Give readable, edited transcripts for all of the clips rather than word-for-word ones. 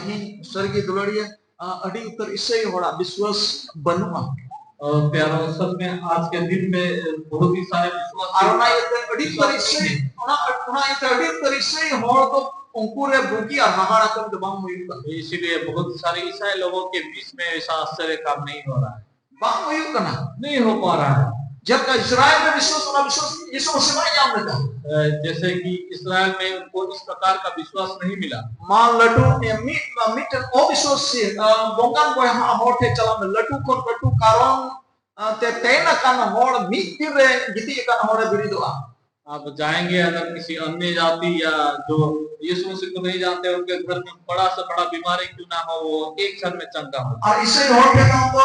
स्वर्गीय दुलारिया अड़ी उत्तर इससे होड़ा विश्वास बनुआ प्यारो असल में आज के दिन में बहुत ही सारे विश्वास आरोना ये अड़ी उत्तर इससे उना ये अड़ी उत्तर इससे होड़ तो अंकुरे बुकी और हमारा कम दबाव हुआ इसीलिए बहुत सारे ईसाई लोगों के बीच में ऐसा आश्चर्य काम नहीं हो रहा है, बाम हुआ ना नहीं हो पा रहा है। जब का इस्राएल में विश्वास यीशु मसीह में जान लेता जैसे कि इस्राएल में उनको इस प्रकार का विश्वास नहीं मिला। मां लड्डू मीट ओ विश्वास से बोंगान को यहाँ होठे चला में लड्डू कारण ते तेना कान होड़ मीट दिवे जिती कान होड़ बिरिदोआ। आप जाएंगे अगर किसी अन्य जाति या जो यीशु मसीह को नहीं जानते उनके घर में बड़ा से बड़ा बीमारी क्यों ना हो वो एक क्षण में चंगा हो। और इसे होठे ना तो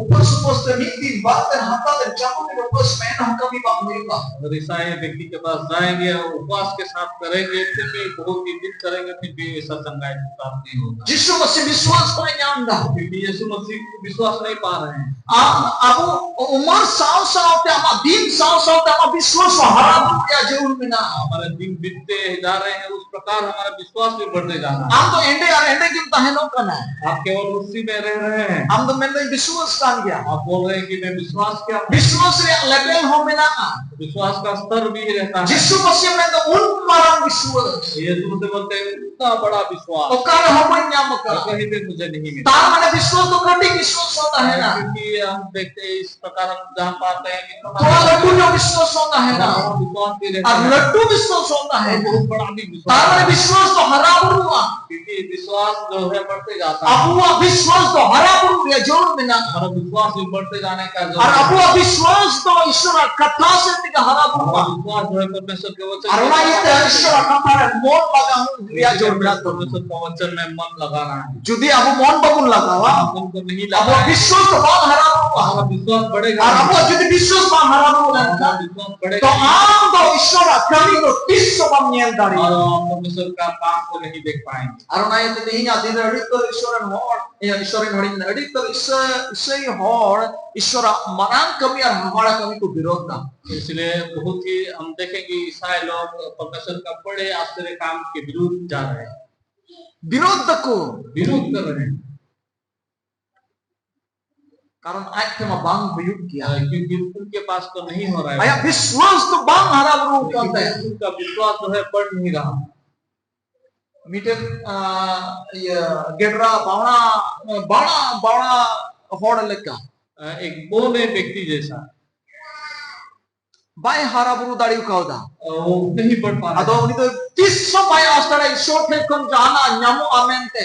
ऊपर सुपोस्ट मीटी बात हता दे चाहो के ऊपर स्मैन हम कभी बात नहीं बा। अगर ईसाई व्यक्ति के पास जाएंगे और उपवास के साथ करेंगे फिर भी बहुत ही दिन करेंगे फिर भी ऐसा चंगाई प्राप्त नहीं होगा। यीशु मसीह विश्वास को जानता क्योंकि यीशु मसीह को विश्वास नहीं पा रहे हैं। अब उम्र साल ते हम दिन साल ते हम विश्वास हरा या जरूर में ना हमारे दिन बीतते जा रहे हैं उस प्रकार हमारा विश्वास भी बढ़ते जा रहा है। हम तो एंडे की तहनो करना है आप केवल उसी में रह रहे हैं। हम तो मैंने विश्वास कान गया आप बोल रहे हैं कि मैं विश्वास क्या विश्वास रे लेवल हो में ना विश्वास का स्तर भी रहता है। यीशु मसीह में तो उन मारा विश्वास यीशु मसीह बोलते हैं उतना बड़ा विश्वास तो कार हम न्याम का कहीं भी मुझे नहीं मिला। तार माने विश्वास तो कभी विश्वास होता है ना क्योंकि हम देखते हैं इस प्रकार हम जान पाते हैं कि थोड़ा लड्डू जो विश्वास होता है ना विश्वास भी रहता और लड्डू विश्वास होता है बहुत बड़ा भी तार माने विश्वास तो हरा बुरुआ क्योंकि विश्वास जो है बढ़ते जाता है। अबुआ विश्वास तो हरा बुरुआ जोड़ में ना हमारा विश्वास भी बढ़ते जाने का और अबुआ विश्वास तो ईश्वर कथा से तिका हरा बुरुआ विश्वास जो है परमेश्वर के वचन अरुणा ये ईश्वर कथा रे मोन लगा हूं क्रिया जोड़ में परमेश्वर के वचन में मन लगाना है। जुदी अब मोन बगुन लगावा मन को नहीं अब लगा विश्वास तो बहुत हरा बुरुआ हमारा विश्वास बढ़ेगा और अब जुदी विश्वास में हरा बुरुआ विश्वास तो बढ़ेगा आम तो ईश्वर कमी तो 30 बम नेल दाड़ी और परमेश्वर का काम को नहीं देख पाएंगे। अरुणा ये नहीं आदि अड़ी तो ईश्वरन होड़ या ईश्वरन होड़ी अड़ी तो इससे होड़ ईश्वर मरान कमी और हमारा कमी को विरोध ना इसलिए बहुत ही हम देखेंगे ईसाई लोग परमेश्वर का बड़े आश्चर्य काम के विरुद्ध जा रहे हैं, विरोध को विरोध कर रहे हैं। कारण आज के में बांग प्रयुक्त किया क्योंकि उनके पास तो नहीं हो रहा है। आया विश्वास तो बांग हरा बुरुआ करता है उनका विश्वास जो है बढ़ नहीं रहा। मीटर ये गेडरा बावना बावना बावना होड़ लेका एक बोले व्यक्ति जैसा बाय हारा बुरु दाड़ी उकावदा वो नहीं बढ़ पा रहा। अदो उनी तो 300 बाय आस्ताड़ा ईश्वर थे कौन जाना न्यामो आमेनते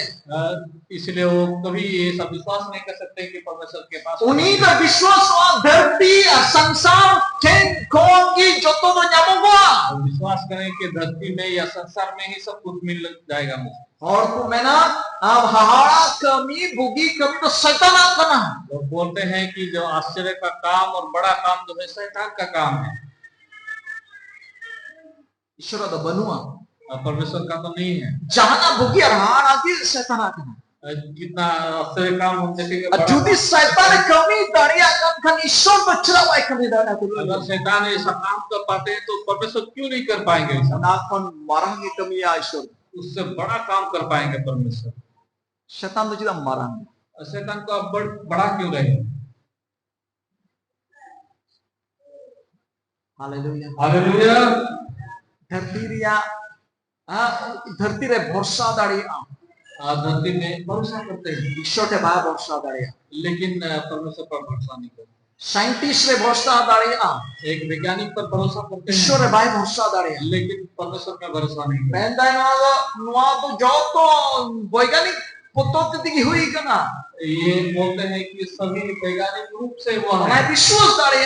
इसलिए वो कभी ये सब विश्वास नहीं कर सकते कि परमेश्वर के पास उन्हीं का विश्वास धरती संसार थे कौन की जो तो न्यामो हुआ विश्वास करें कि धरती में या संसार में ही सब कुछ मिल जाएगा मुझे। और को मैं ना अब हाड़ा कमी बुगी कमी तो शैतान का ना लोग बोलते हैं कि जो आश्चर्य का काम और बड़ा काम जो है शैतान का काम है, ईश्वर तो बनुआ परमेश्वर का तो नहीं है। जहां बुगी और हाड़ा की शैतान का जितना आश्चर्य काम हम देखेंगे जुदी शैतान कमी दाड़िया कन ईश्वर बचरा वाई कमी दाड़ा तो अगर शैतान ऐसा काम कर पाते हैं तो परमेश्वर क्यों नहीं कर पाएंगे ऐसा? नाखन मारांगे कमी या ईश्वर उससे बड़ा काम कर पाएंगे परमेश्वर। शैतान तो जिदा मारांगे शैतान को अब बड़ा क्यों रहे? Hallelujah hallelujah. धरती रे भरोसा दाड़ी धरती में भरोसा करते हैं ईश्वर के बाय भरोसा दाड़ी लेकिन परमेश्वर पर भरोसा नहीं करते। साइंटिस्ट रे भरोसा दाड़ी एक वैज्ञानिक पर भरोसा करते हैं ईश्वर रे बाय भरोसा दाड़ी लेकिन परमेश्वर पर भरोसा नहीं करते। बेंदा नुआ तो जो तो वैज्ञानिक पद्धति की हुई कना ये बोलते हैं कि सभी वैज्ञानिक रूप से हुआ है। मैं विश्वास दाड़ी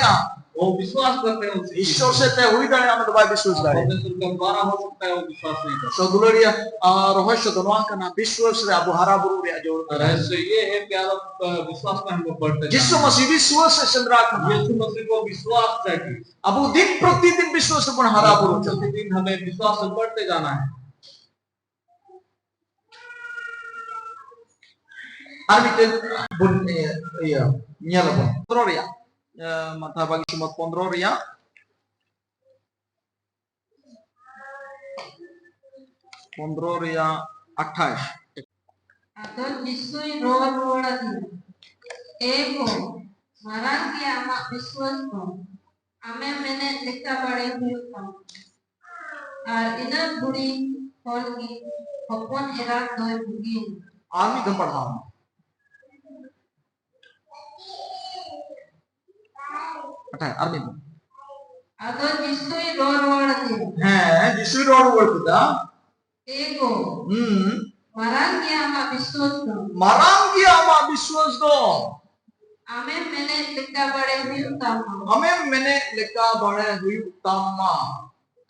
वो विश्वास करते हैं उसे ईश्वर से तय हुई दाड़ी हम तो बाय विश्वास दाड़ी परमेश्वर के द्वारा हो सकता है वो विश्वास नहीं करते। सो दुलरिया रहस्य दोनों कना विश्वास रे अबु हरा बुरु रे जोड़ रहस्य ये है कि आप विश्वास में हम लोग बढ़ते हैं। यीशु मसीह विश्वास से चंद्रा कना यीशु मसीह को विश्वास चाहिए। अबु दिन प्रतिदिन विश्वास से हरा बुरु प्रतिदिन हमें विश्वास से बढ़ते जाना है। Arbitin bun iya nyala bun. Kontrol ya. Mata bagi cuma kontrol ya. Kontrol ya 28. Atau Jisui roa ego marang ki ama biswas ko ame mene leka bade huyukam ar ina budi hol ki hopon era doi bugin army का पढ़ाओ army atau Jisui roa है जिसवी road बोलता ego marang ki ama biswas ko मरांगी आमा विश्वास दो ame mene leka bade huyukam हमें मैंने लेका बड़े हुई तम्मा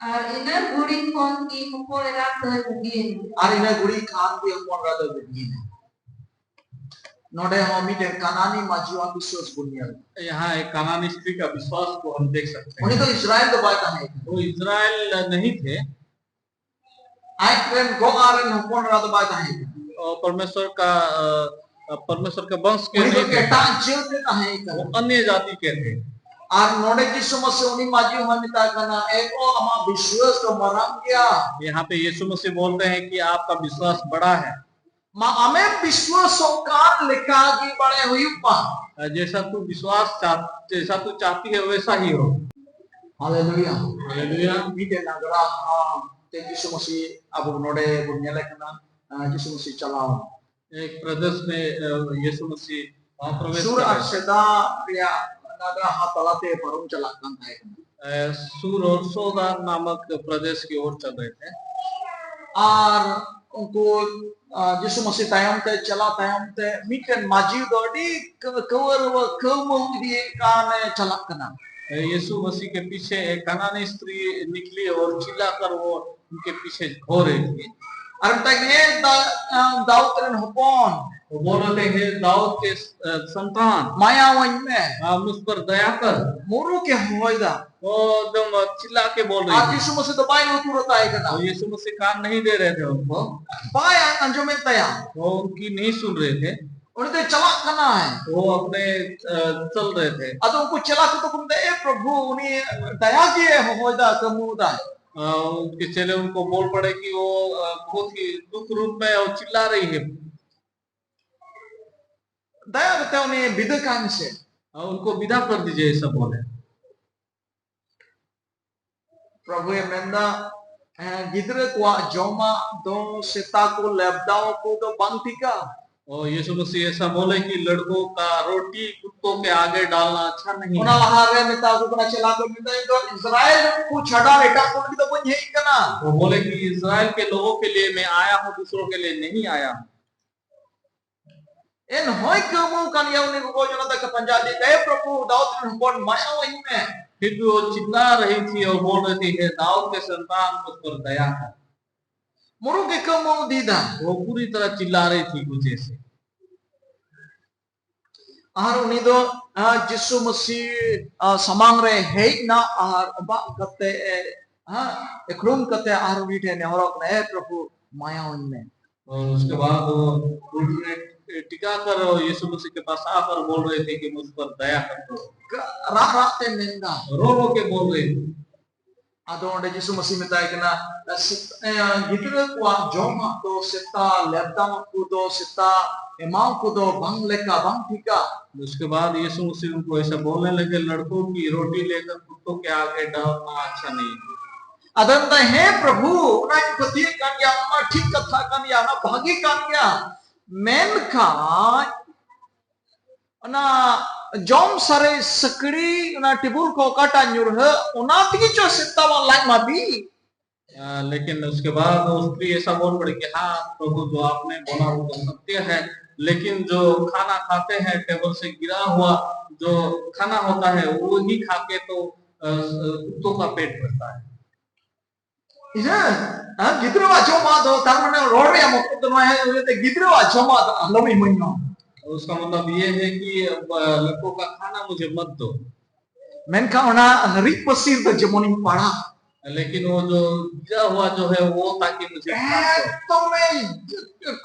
ar ina budi hol ki hopon era doi bugin और इन्हें गुड़ी खान की हम राधा बिल्ली ने नोडे हम इटे कानानी माजुआ विश्वास बुनिया यहाँ एक कानानी स्त्री का विश्वास को हम देख सकते हैं। उन्हें तो इस्राएल तो बात है वो इजराइल नहीं थे आई ट्रेन गोगारन हम राधा बात है और परमेश्वर का वंश के उन्हें तो नहीं थे, केटा जीव देता है वो अन्य जाति के थे। और नोडे की समस्या उन्हीं माजी हम इता करना एको अमा विश्वास तो मरांगिया यहाँ पे यीशु मसीह बोलते हैं कि आपका विश्वास बड़ा है, मा हमें विश्वास कार लिखा की बड़े हुई पा जैसा तू चाहती है वैसा ही हो। Hallelujah hallelujah. मीटे नगरा ते यीशु मसीह अब नोडे बुनिया लेकना यीशु मसीह चलाओ एक प्रदेश में यीशु मसीह वहाँ प्रवेश सूर कर अक्षदा या नगरा हातलाते परम चलाkan था सूर और सोदा नामक प्रदेश की ओर चल रहे थे और उनको यीशु मसीह तायम ते चला तायम ते मीटन माजी दोडी कवर व कमो दिए काने चलाकना यीशु मसीह के पीछे एक कनानी स्त्री निकली और चिल्लाकर वो उनके पीछे हो रही थी। और तक दाऊद रन होपन वो बोल रहे थे दाऊद के संतान माया वन में मुझ पर दया कर, मोरू के होइदा वो एकदम चिल्ला के बोल रही आज थी। यीशु मसीह तो बाय उतरता है तो कना यीशु मसीह कान नहीं दे रहे थे उनको, बाय अंजो में तया वो उनकी नहीं सुन रहे थे, उन्हें तो चलाकना है वो अपने चल रहे थे। अतो उनको चला के तो कुंदे ए प्रभु उन्हें दया किए होइदा कमुदा उनके चेले उनको बोल पड़े कि वो बहुत ही दुख रूप में और चिल्ला रही है, दया करते उन्हें विदकान से उनको विदा कर दीजिए ऐसा बोले। प्रभु ये मेंदा गिदरे को जोमा दो सेता को लेबदाओ को तो बंतिका और यीशु मसीह ऐसा बोले कि लड़कों का रोटी कुत्तों के आगे डालना अच्छा नहीं उना है। लहारे में ताकू कना चला को मिंदा तो इस्राएल को छड़ा बेटा को तो बन यही कना वो बोले कि इस्राएल के लोगों के लिए मैं आया हूँ, दूसरों के लिए नहीं आया हूँ। इन होय कमु कन या उन्हें को जना तक पंजाबी कहे प्रभु दाऊद ने बोल माया वही में फिर भी वो चिल्ला रही थी और बोल रही थी, हे दाऊद के संतान मुझ पर दया कर। मोरू के कमु दीदा वो पूरी तरह चिल्ला रही थी कुछ ऐसे। आर उन्हीं दो यीशु मसीह समांग रे है ना आर बा कते एकरूम कते आर उन्हीं ने हरक ने प्रभु माया उनमें और उसके बाद वो उन्होंने टिका कर यीशु मसीह के पास आकर बोल रहे थे कि मुझ पर दया कर दो। राते निंदा रो के बोल रहे थे। Atau ada Yesus masih minta kena gitu kuat joma to seta lepdam kudo seta emau kudo bang leka bang tika उसके बाद यीशु मसीह उनको ऐसा बोलने लगे, लड़कों की रोटी लेकर कुत्तों के आगे डालना अच्छा नहीं है। adanta he prabhu na pati kan ya ma thik katha kan ya na bhagi kan ya menkan ना जॉम सारे सकड़ी ना टिबुल को काटा न्यूरह उना ती जो सित्ता वाला लाइक माबी लेकिन उसके बाद वो स्त्री ऐसा बोल पड़ी कि हाँ प्रभु जो आपने बोला वो तो सत्य है, लेकिन जो खाना खाते हैं टेबल से गिरा हुआ जो खाना होता है वो ही खा के तो कुत्तों का पेट भरता है। इधर गिद्रो आचो मादो तारमने रोड या मुक्त तो है ये गिद्रो आचो मादो लवी मइनो उसका मतलब ये है कि लड़कों का खाना मुझे मत दो। मेनका ओना रिक पसीर तो जमोनी पड़ा लेकिन वो जो गिरा हुआ जो है वो ताकि मुझे तो मैं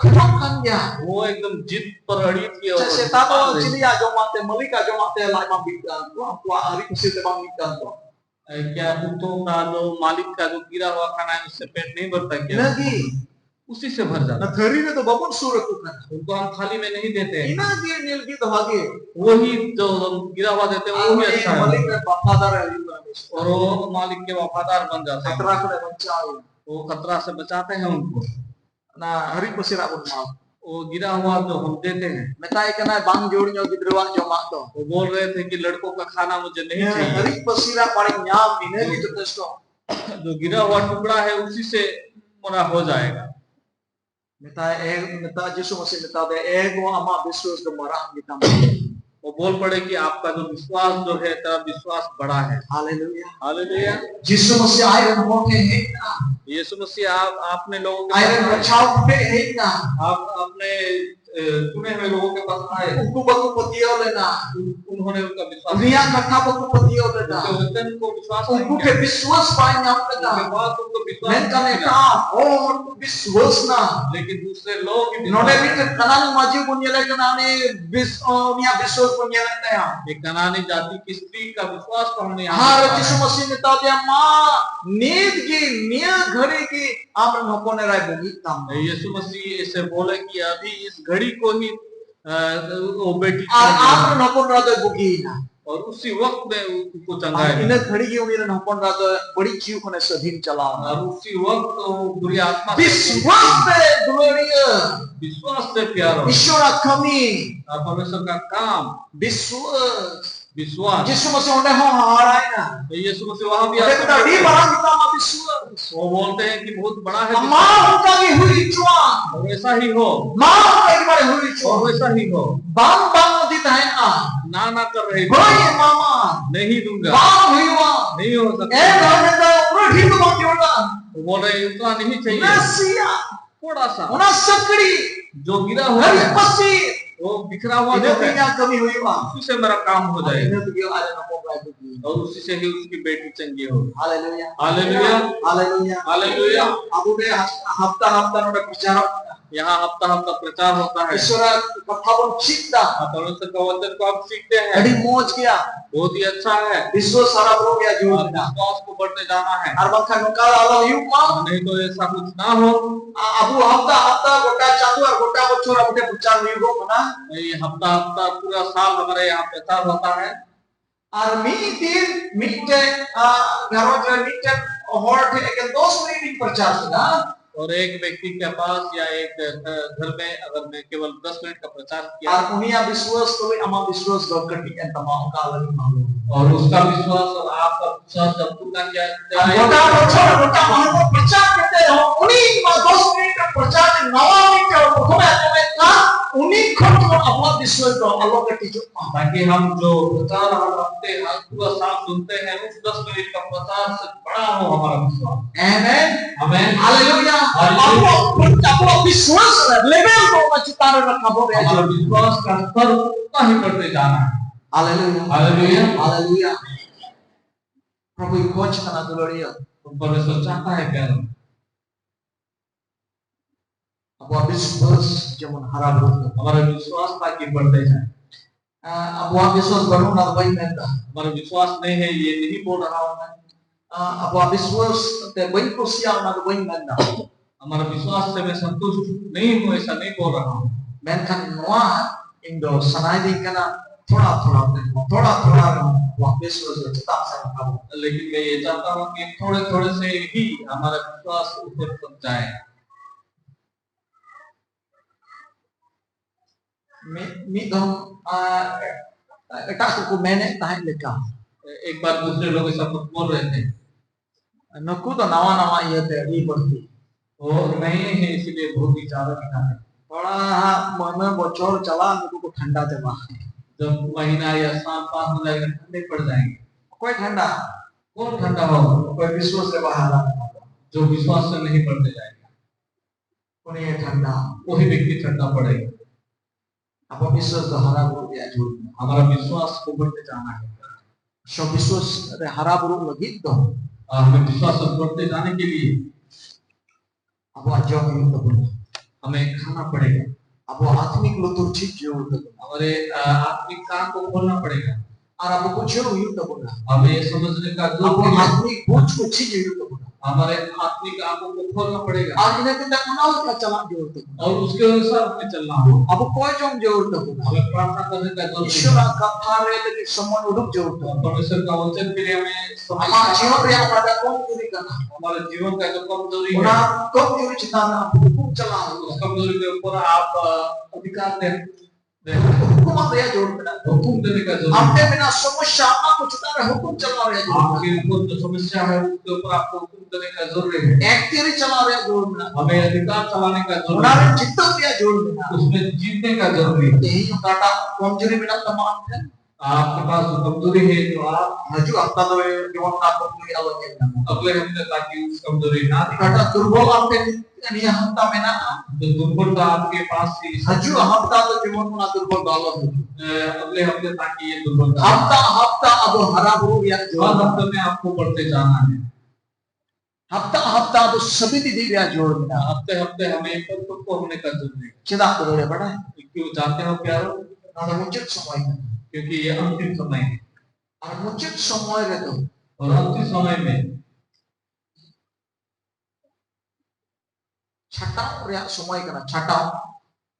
खत्म कर गया वो एकदम जिद पर अड़ी थी और जैसे तातो चिलिया जो माते मलिका जो माते लाइमा बिका तो रिक पसीर ते बांग बिका तो क्या कुत्तों का जो मालिक का जो गिरा हुआ खाना है उससे पेट नहीं भरता क्या? लगी उसी से भर जाता Na thari re to babon suraku kana. है। उनको हम थाली में नहीं देते हैं, Ina dia nilgi to hage. वही जो हम गिरा हुआ देते हैं वही अच्छा है, Malik re bafadar hai. और वो मालिक के वफादार बन जाते हैं, Khatra ko re bancao. वो खतरा से बचाते हैं उनको। Na hari pasira bun ma. वो गिरा हुआ जो हम देते हैं, Metai kana bang jor nyo gidruan jomak to. वो बोल रहे थे कि लड़कों का खाना मुझे नहीं चाहिए, Hari pasira paling nyam ini gitu testo. जो गिरा हुआ टुकड़ा है उसी से पूरा हो जाएगा। Meta Yesus masih meta de ego ama biswas do marah kita. वो बोल पड़े कि आपका जो विश्वास जो है तेरा विश्वास बड़ा है। Haleluya. Hallelujah. Yesus masih iron hoke hekna. यीशु मसीह आपने लोगों के Iron पास bachao pe hekna. आप अपने चुने हुए लोगों के पास आए, Uku baku patio lena. उन्होंने उनका विश्वास Dunia kata baku patio उनके lena. वचन को विश्वास Uku नहीं ke किया, biswas banyak उनके lena. बाद उनको विश्वास Men नहीं kane किया, ka or biswas na. लेकिन दूसरे लोग भी Node bit kanang maju punyele kanane bis niya biswas punyele taya. एक कनानी जाति की स्त्री का विश्वास को हमने यहाँ Har देखा Yesus है। masih meta dia ma need gi nia घड़ी की amran hokone rai bugi tam. यीशु मसीह ऐसे बोले कि अभी इस घड़ी को ही वो बेटी Ar चंगी है, amran hokon rado bugi na. और उसी वक्त में उनको Ar चंगाएगा, ina घड़ी की उन्हें hokon rado बड़ी चीज कोने सधीन चला. और उसी वक्त वो बुरी आत्मा से विश्वास पे gloria. विश्वास से प्यार हो, ईश्वर kami और परमेश्वर का काम विश्वास. विश्वास। Yesus masih onde ho harai na. यीशु मसीह वहां भी Onde आता kita di है, barang kita ma विश्वास. वो बोलते हैं कि बहुत बड़ा है Ma विश्वास, uka gi hui chua. और वैसा ही हो, Ma uka gi bare hui और chua. वैसा ही हो। Bang bang di tahen a. ना कर रहे थे, Hoi mama. नहीं दूंगा, Bang hui wa. नहीं हो सकता। घर में तो पूरा ठीक तो बाकी होगा. वो बोल रहे उतना नहीं चाहिए, Nasiya. थोड़ा सा Una sakri. जो गिरा हुआ Hari है pasti. वो बिखरा हुआ Ini जो है punya kami hui wa. उसी से मेरा काम हो जाएगा, Ini beliau ada nama Bapak. और उसी से ही उसकी बेटी चंगी हो। Haleluya. Hallelujah, Haleluya. Hallelujah. Abu deh hafta-hafta udah percaya. यहाँ हफ्ता हफ्ता प्रचार होता है, ईश्वर कथा पun cipta. परमेश्वर का वचन को आप सीखते हैं, Jadi moj kia. बहुत ही अच्छा है। Viswa sara bro ya और jual. विश्वास को बढ़ते जाना है, Arbangkan nukal Allah yukma. नहीं तो ऐसा कुछ ना हो। Abu hafta-hafta gota chandu ar gota bocor abu deh percaya yugo mana. ये हफ्ता हफ्ता पूरा साल हमारे यहाँ प्रचार होता है, Ar mite garoj mite hor the ekel 10 menit percaya sudah. और एक व्यक्ति के पास या एक घर में अगर मैं केवल 10 मिनट का प्रचार किया Ar punya viswas koi ama viswas gor ketikan tamam kala ni malu. और उसका विश्वास और आपका विश्वास जब पूरा किया जाए, Gota bocor gota mahal percaya kete ho. Uni ma 10 menit percaya nawa menit khome khome ka uni khot अपना विश्वास दो Allah ketijuk ma. ताकि हम जो प्रचार हम रखते हैं पूरा साल सुनते हैं, उस 10 मिनट का प्रचार से बड़ा हो हमारा विश्वास। Amen. आमेन। Haleluya. Apa viswas level ko macitara na kabo ya. हमारा विश्वास का स्तर उतना ही बढ़ते जाना है। Haleluya. Hallelujah. Haleluya. Prabhu coach kana gloria. तो परमेश्वर चाहता है क्या? Abu viswas जेमन hara bro. हमारा विश्वास ताकि बढ़ते जाए। Abu viswas baru na bayi menda. हमारा विश्वास नहीं है ये नहीं बोल रहा हूँ मैं, Abu viswas te bayi ko siya na bayi menda. हमारा विश्वास से मैं संतुष्ट नहीं हूँ ऐसा नहीं बोल रहा हूँ, Menkan noa Indo sanai di kana थोड़ा वहाँ viswas tetap sama kamu. लेकिन मैं ये चाहता हूँ कि थोड़े थोड़े से ही हमारा विश्वास ऊपर तक जाए। Mi dong etak suku menek tahan leka. एक बार दूसरे लोग ऐसा कुछ बोल रहे थे, Naku to nawa iya te liberty. और नहीं है इसीलिए बहुत ही ज्यादा दिखाते। थोड़ा मन बचोर चला मेरे को ठंडा जमा. जब महीना या साल पास हो जाएगा ठंडे पड़ जाएंगे, कोई ठंडा कौन ठंडा होगा? कोई विश्वास से बाहर आ. जो विश्वास से नहीं पड़ते जाएगा उन्हें ठंडा. वही व्यक्ति ठंडा पड़ेगा। Apa विश्वास तो हरा बुरु dia जुड़. हमारा विश्वास को बढ़ते जाना है, So विश्वास रे हरा बुरु lagi तो और हमें विश्वास से बढ़ते जाने के लिए Abu ajo ini तो बुरु. हमें खाना पड़ेगा, Abu आत्मिक लुतुर ठीक जो तो. हमारे आत्मिक कान को खोलना पड़ेगा। Ar abu ko churu yu tabuna. हमें ये समझने का Abu जरूरी है, atmi buch ko chiji yu tabuna. हमारे आत्मिक आंखों को खोलना पड़ेगा Ar ina kita unal ka chala jor tabuna. और उसके अनुसार हमें चलना होगा। Abu ko jom जरूर tabuna. हमें प्रार्थना करने का जरूरी है, Ishwara katha re lagi samon uduk जरूर tabuna. परमेश्वर का वचन के लिए हमें समय Ama का- jiwan re pada kom juri kana. हमारे जीवन का जो कमजोरी है Una kom juri chitana hukum chala. उस कमजोरी के ऊपर आप अधिकार दे Hukum re jor kana. हुकुम देने का जरूरी है। Amte bina samusya apa chitana hukum chala re jor. आपके ऊपर जो समस्या है उसके ऊपर आपको हुकुम देने का जरूरी है। Ektiri chala re jor kana. हमें अधिकार चलाने का जरूरी Una है, re chitta re jor kana. उसमें जीतने का जरूरी है। यही kata kom juri bina taman kan. आपके पास जो कमजोरी है जो आप Maju apa tu jiwan apa tu Allah jalla. अगले हफ्ते ताकि उस कमजोरी ना दिखाए। Kata durbal apa ni hafta mena. जो दुर्बलता आपके पास थी Haju hafta tu jiwan mana durbal Allah. अगले हफ्ते ताकि ये दुर्बलता Hafta abu harabu ya हर jiwan. हफ्ते में आपको बढ़ते जाना है। Hafta abu sabi di dia jor mena. हफ्ते हफ्ते हमें परिपक्व होने का जरूरी है। Cida boleh pada. क्यों जानते हो प्यारो? Ada muncul semua. क्योंकि ये अंतिम समय है Ada muncul semua itu. और अंतिम समय में Chatau ria semua kena chatau.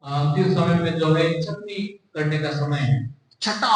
अंतिम समय में जो है छटनी करने का समय है। Chatau